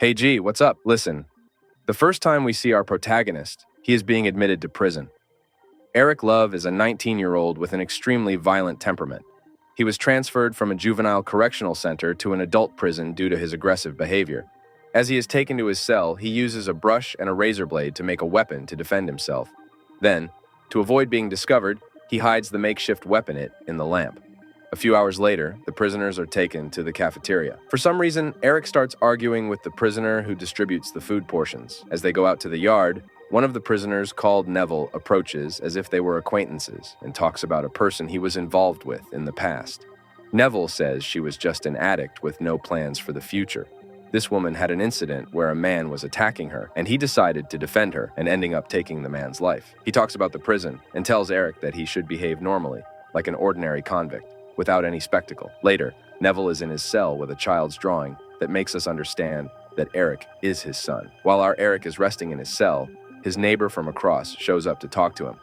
Hey G, what's up? Listen, the first time we see our protagonist, he is being admitted to prison. Eric Love is a 19-year-old with an extremely violent temperament. He was transferred from a juvenile correctional center to an adult prison due to his aggressive behavior. As he is taken to his cell, he uses a brush and a razor blade to make a weapon to defend himself. Then, to avoid being discovered, he hides the makeshift weapon in the lamp. A few hours later, the prisoners are taken to the cafeteria. For some reason, Eric starts arguing with the prisoner who distributes the food portions. As they go out to the yard, one of the prisoners, called Neville, approaches as if they were acquaintances and talks about a person he was involved with in the past. Neville says she was just an addict with no plans for the future. This woman had an incident where a man was attacking her, and he decided to defend her and ending up taking the man's life. He talks about the prison and tells Eric that he should behave normally, like an ordinary convict, without any spectacle. Later, Neville is in his cell with a child's drawing that makes us understand that Eric is his son. While our Eric is resting in his cell, his neighbor from across shows up to talk to him.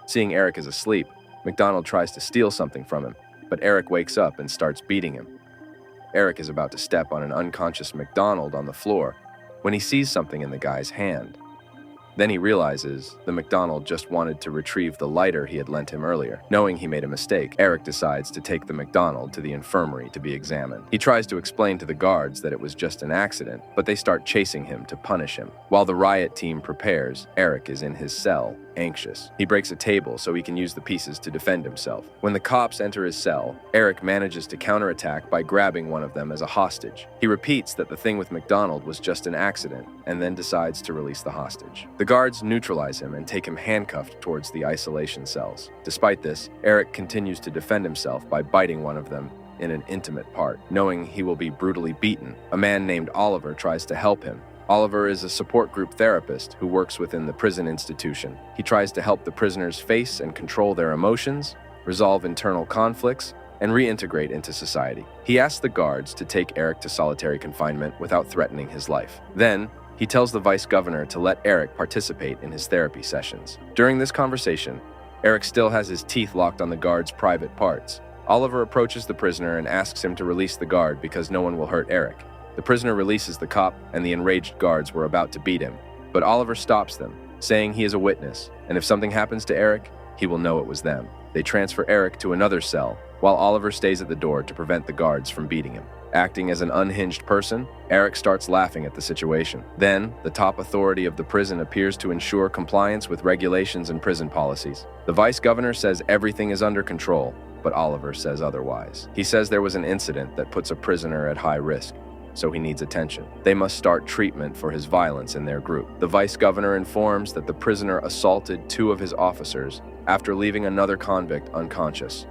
Seeing Eric is asleep, McDonald tries to steal something from him, but Eric wakes up and starts beating him. Eric is about to step on an unconscious McDonald on the floor when he sees something in the guy's hand. Then he realizes the McDonald just wanted to retrieve the lighter he had lent him earlier. Knowing he made a mistake, Eric decides to take the McDonald to the infirmary to be examined. He tries to explain to the guards that it was just an accident, but they start chasing him to punish him. While the riot team prepares, Eric is in his cell, anxious. He breaks a table so he can use the pieces to defend himself. When the cops enter his cell, Eric manages to counterattack by grabbing one of them as a hostage. He repeats that the thing with McDonald was just an accident, and then decides to release the hostage. The guards neutralize him and take him handcuffed towards the isolation cells. Despite this, Eric continues to defend himself by biting one of them in an intimate part. Knowing he will be brutally beaten, a man named Oliver tries to help him. Oliver is a support group therapist who works within the prison institution. He tries to help the prisoners face and control their emotions, resolve internal conflicts, and reintegrate into society. He asks the guards to take Eric to solitary confinement without threatening his life. Then, he tells the vice governor to let Eric participate in his therapy sessions. During this conversation, Eric still has his teeth locked on the guard's private parts. Oliver approaches the prisoner and asks him to release the guard because no one will hurt Eric. The prisoner releases the cop, and the enraged guards were about to beat him, but Oliver stops them, saying he is a witness, and if something happens to Eric, he will know it was them. They transfer Eric to another cell, while Oliver stays at the door to prevent the guards from beating him. Acting as an unhinged person, Eric starts laughing at the situation. Then, the top authority of the prison appears to ensure compliance with regulations and prison policies. The vice governor says everything is under control, but Oliver says otherwise. He says there was an incident that puts a prisoner at high risk, so he needs attention. They must start treatment for his violence in their group. The vice governor informs that the prisoner assaulted 2 of his officers after leaving another convict unconscious.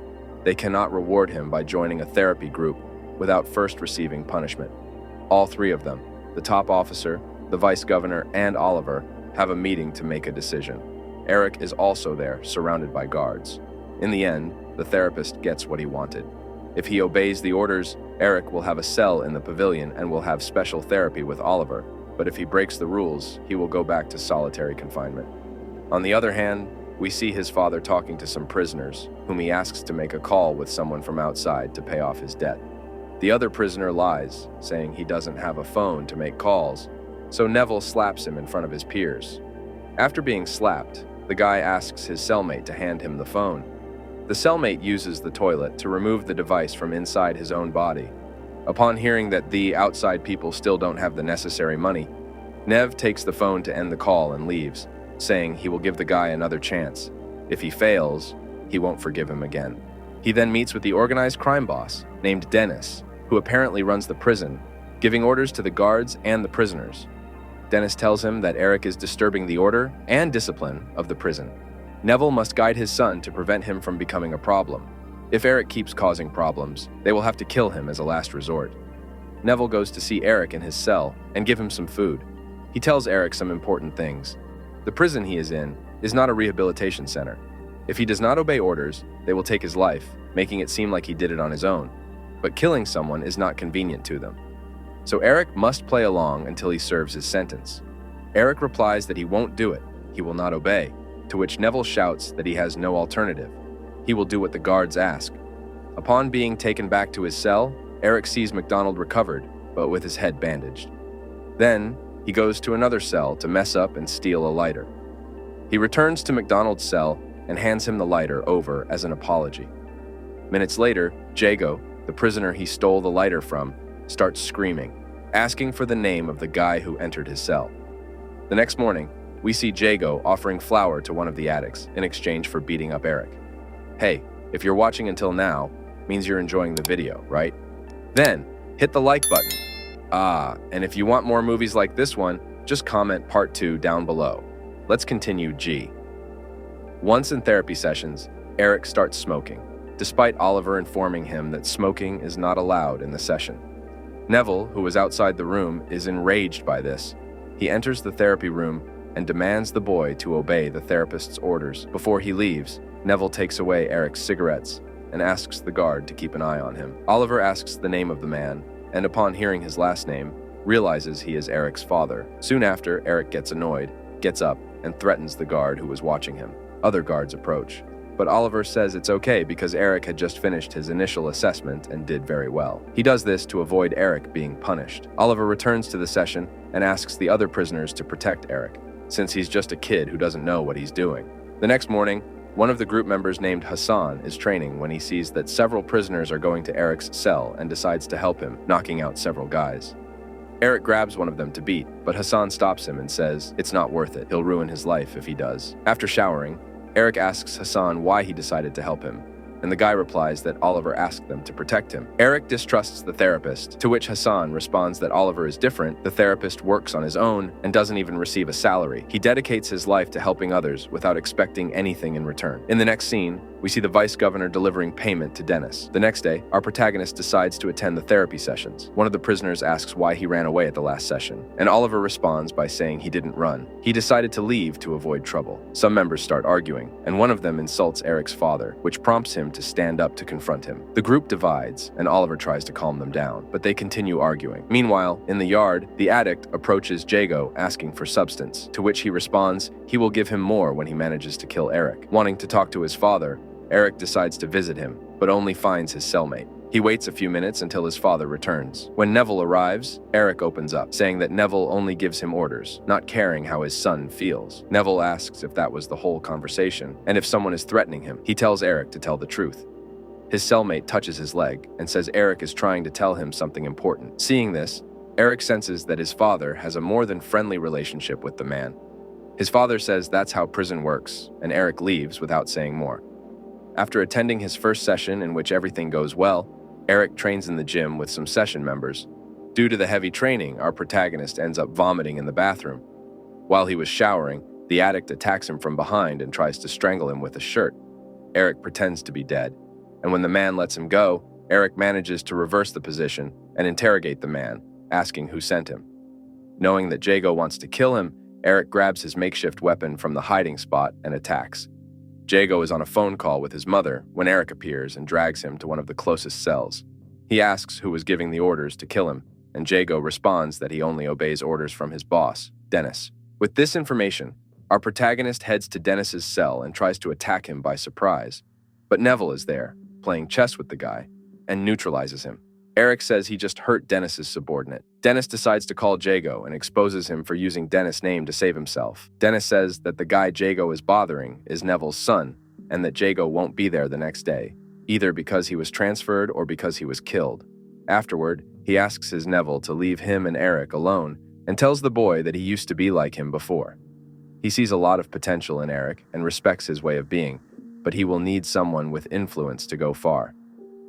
They cannot reward him by joining a therapy group without first receiving punishment. All 3 of them, the top officer, the vice governor, and Oliver, have a meeting to make a decision. Eric is also there, surrounded by guards. In the end, the therapist gets what he wanted. If he obeys the orders, Eric will have a cell in the pavilion and will have special therapy with Oliver, but if he breaks the rules, he will go back to solitary confinement. On the other hand, we see his father talking to some prisoners, whom he asks to make a call with someone from outside to pay off his debt. The other prisoner lies, saying he doesn't have a phone to make calls, so Neville slaps him in front of his peers. After being slapped, the guy asks his cellmate to hand him the phone. The cellmate uses the toilet to remove the device from inside his own body. Upon hearing that the outside people still don't have the necessary money, Nev takes the phone to end the call and leaves, saying he will give the guy another chance. If he fails, he won't forgive him again. He then meets with the organized crime boss, named Dennis, who apparently runs the prison, giving orders to the guards and the prisoners. Dennis tells him that Eric is disturbing the order and discipline of the prison. Neville must guide his son to prevent him from becoming a problem. If Eric keeps causing problems, they will have to kill him as a last resort. Neville goes to see Eric in his cell and give him some food. He tells Eric some important things. The prison he is in is not a rehabilitation center. If he does not obey orders, they will take his life, making it seem like he did it on his own. But killing someone is not convenient to them. So Eric must play along until he serves his sentence. Eric replies that he won't do it, he will not obey, to which Neville shouts that he has no alternative. He will do what the guards ask. Upon being taken back to his cell, Eric sees McDonald recovered, but with his head bandaged. Then, he goes to another cell to mess up and steal a lighter. He returns to McDonald's cell and hands him the lighter over as an apology. Minutes later, Jago, the prisoner he stole the lighter from, starts screaming, asking for the name of the guy who entered his cell. The next morning, we see Jago offering flour to one of the addicts in exchange for beating up Eric. Hey, if you're watching until now, means you're enjoying the video, right? Then, hit the like button. And if you want more movies like this one, just comment part 2 down below. Let's continue G. Once in therapy sessions, Eric starts smoking, despite Oliver informing him that smoking is not allowed in the session. Neville, who was outside the room, is enraged by this. He enters the therapy room and demands the boy to obey the therapist's orders. Before he leaves, Neville takes away Eric's cigarettes and asks the guard to keep an eye on him. Oliver asks the name of the man, and upon hearing his last name, realizes he is Eric's father. Soon after, Eric gets annoyed, gets up, and threatens the guard who was watching him. Other guards approach, but Oliver says it's okay because Eric had just finished his initial assessment and did very well. He does this to avoid Eric being punished. Oliver returns to the session and asks the other prisoners to protect Eric, since he's just a kid who doesn't know what he's doing. The next morning, one of the group members named Hassan is training when he sees that several prisoners are going to Eric's cell and decides to help him, knocking out several guys. Eric grabs one of them to beat, but Hassan stops him and says it's not worth it. He'll ruin his life if he does. After showering, Eric asks Hassan why he decided to help him, and the guy replies that Oliver asked them to protect him. Eric distrusts the therapist, to which Hassan responds that Oliver is different, the therapist works on his own, and doesn't even receive a salary. He dedicates his life to helping others without expecting anything in return. In the next scene, we see the vice governor delivering payment to Dennis. The next day, our protagonist decides to attend the therapy sessions. One of the prisoners asks why he ran away at the last session, and Oliver responds by saying he didn't run. He decided to leave to avoid trouble. Some members start arguing, and one of them insults Eric's father, which prompts him to stand up to confront him. The group divides, and Oliver tries to calm them down, but they continue arguing. Meanwhile, in the yard, the addict approaches Jago asking for substance, to which he responds he will give him more when he manages to kill Eric. Wanting to talk to his father, Eric decides to visit him, but only finds his cellmate. He waits a few minutes until his father returns. When Neville arrives, Eric opens up, saying that Neville only gives him orders, not caring how his son feels. Neville asks if that was the whole conversation, and if someone is threatening him. He tells Eric to tell the truth. His cellmate touches his leg and says Eric is trying to tell him something important. Seeing this, Eric senses that his father has a more than friendly relationship with the man. His father says that's how prison works, and Eric leaves without saying more. After attending his first session in which everything goes well, Eric trains in the gym with some session members. Due to the heavy training, our protagonist ends up vomiting in the bathroom. While he was showering, the addict attacks him from behind and tries to strangle him with a shirt. Eric pretends to be dead, and when the man lets him go, Eric manages to reverse the position and interrogate the man, asking who sent him. Knowing that Jago wants to kill him, Eric grabs his makeshift weapon from the hiding spot and attacks. Jago is on a phone call with his mother when Eric appears and drags him to one of the closest cells. He asks who was giving the orders to kill him, and Jago responds that he only obeys orders from his boss, Dennis. With this information, our protagonist heads to Dennis's cell and tries to attack him by surprise. But Neville is there, playing chess with the guy, and neutralizes him. Eric says he just hurt Dennis's subordinate. Dennis decides to call Jago and exposes him for using Dennis' name to save himself. Dennis says that the guy Jago is bothering is Neville's son, and that Jago won't be there the next day, either because he was transferred or because he was killed. Afterward, he asks his Neville to leave him and Eric alone and tells the boy that he used to be like him before. He sees a lot of potential in Eric and respects his way of being, but he will need someone with influence to go far.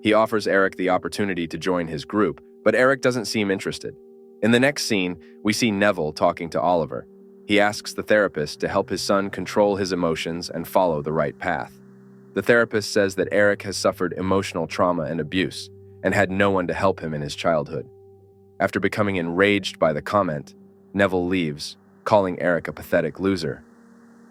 He offers Eric the opportunity to join his group, but Eric doesn't seem interested. In the next scene, we see Neville talking to Oliver. He asks the therapist to help his son control his emotions and follow the right path. The therapist says that Eric has suffered emotional trauma and abuse and had no one to help him in his childhood. After becoming enraged by the comment, Neville leaves, calling Eric a pathetic loser.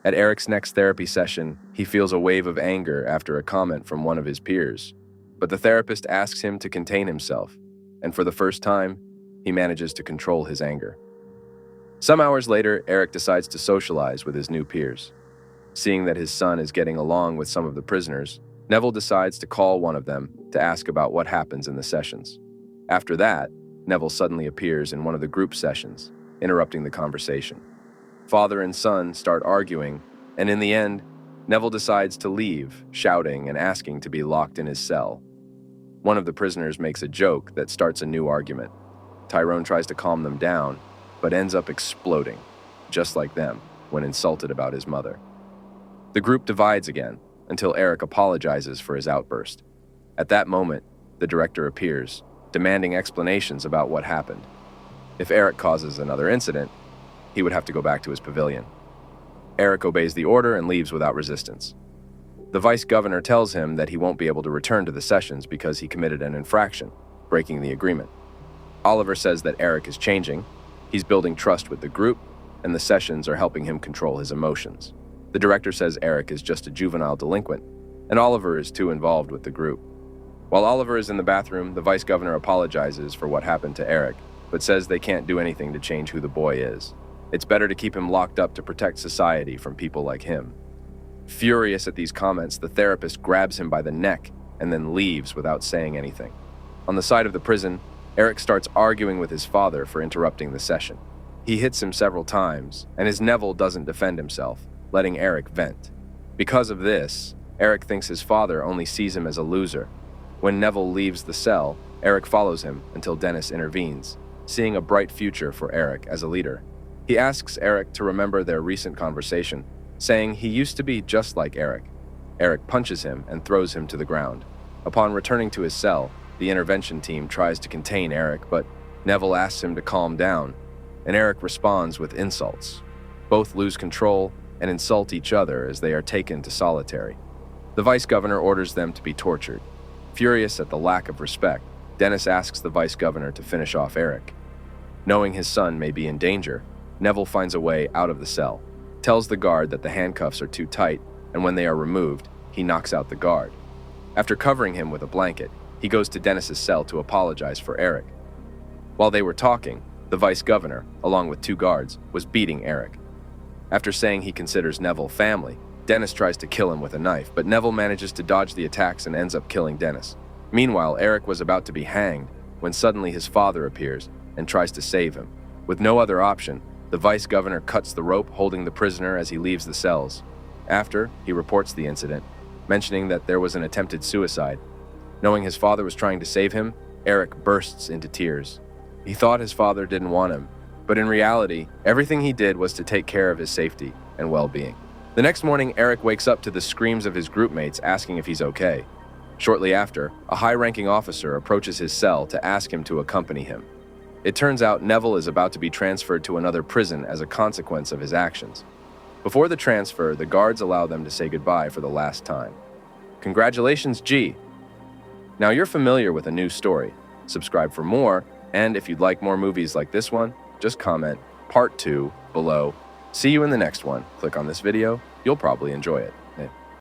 At Eric's next therapy session, he feels a wave of anger after a comment from one of his peers. But the therapist asks him to contain himself, and for the first time, he manages to control his anger. Some hours later, Eric decides to socialize with his new peers. Seeing that his son is getting along with some of the prisoners, Neville decides to call one of them to ask about what happens in the sessions. After that, Neville suddenly appears in one of the group sessions, interrupting the conversation. Father and son start arguing, and in the end, Neville decides to leave, shouting and asking to be locked in his cell. One of the prisoners makes a joke that starts a new argument. Tyrone tries to calm them down, but ends up exploding, just like them, when insulted about his mother. The group divides again, until Eric apologizes for his outburst. At that moment, the director appears, demanding explanations about what happened. If Eric causes another incident, he would have to go back to his pavilion. Eric obeys the order and leaves without resistance. The vice governor tells him that he won't be able to return to the sessions because he committed an infraction, breaking the agreement. Oliver says that Eric is changing, he's building trust with the group, and the sessions are helping him control his emotions. The director says Eric is just a juvenile delinquent, and Oliver is too involved with the group. While Oliver is in the bathroom, the vice governor apologizes for what happened to Eric, but says they can't do anything to change who the boy is. It's better to keep him locked up to protect society from people like him. Furious at these comments, the therapist grabs him by the neck and then leaves without saying anything. On the side of the prison, Eric starts arguing with his father for interrupting the session. He hits him several times, and his Neville doesn't defend himself, letting Eric vent. Because of this, Eric thinks his father only sees him as a loser. When Neville leaves the cell, Eric follows him until Dennis intervenes, seeing a bright future for Eric as a leader. He asks Eric to remember their recent conversation, saying he used to be just like Eric. Eric punches him and throws him to the ground. Upon returning to his cell, the intervention team tries to contain Eric, but Neville asks him to calm down, and Eric responds with insults. Both lose control and insult each other as they are taken to solitary. The vice governor orders them to be tortured. Furious at the lack of respect, Dennis asks the vice governor to finish off Eric. Knowing his son may be in danger, Neville finds a way out of the cell, tells the guard that the handcuffs are too tight, and when they are removed, he knocks out the guard. After covering him with a blanket, he goes to Dennis's cell to apologize for Eric. While they were talking, the vice governor, along with 2 guards, was beating Eric. After saying he considers Neville family, Dennis tries to kill him with a knife, but Neville manages to dodge the attacks and ends up killing Dennis. Meanwhile, Eric was about to be hanged when suddenly his father appears and tries to save him. With no other option, the vice governor cuts the rope holding the prisoner as he leaves the cells. After, he reports the incident, mentioning that there was an attempted suicide. Knowing his father was trying to save him, Eric bursts into tears. He thought his father didn't want him, but in reality, everything he did was to take care of his safety and well-being. The next morning, Eric wakes up to the screams of his groupmates asking if he's okay. Shortly after, a high-ranking officer approaches his cell to ask him to accompany him. It turns out Neville is about to be transferred to another prison as a consequence of his actions. Before the transfer, the guards allow them to say goodbye for the last time. Congratulations, G! Now you're familiar with a new story. Subscribe for more, and if you'd like more movies like this one, just comment Part 2 below. See you in the next one. Click on this video, you'll probably enjoy it.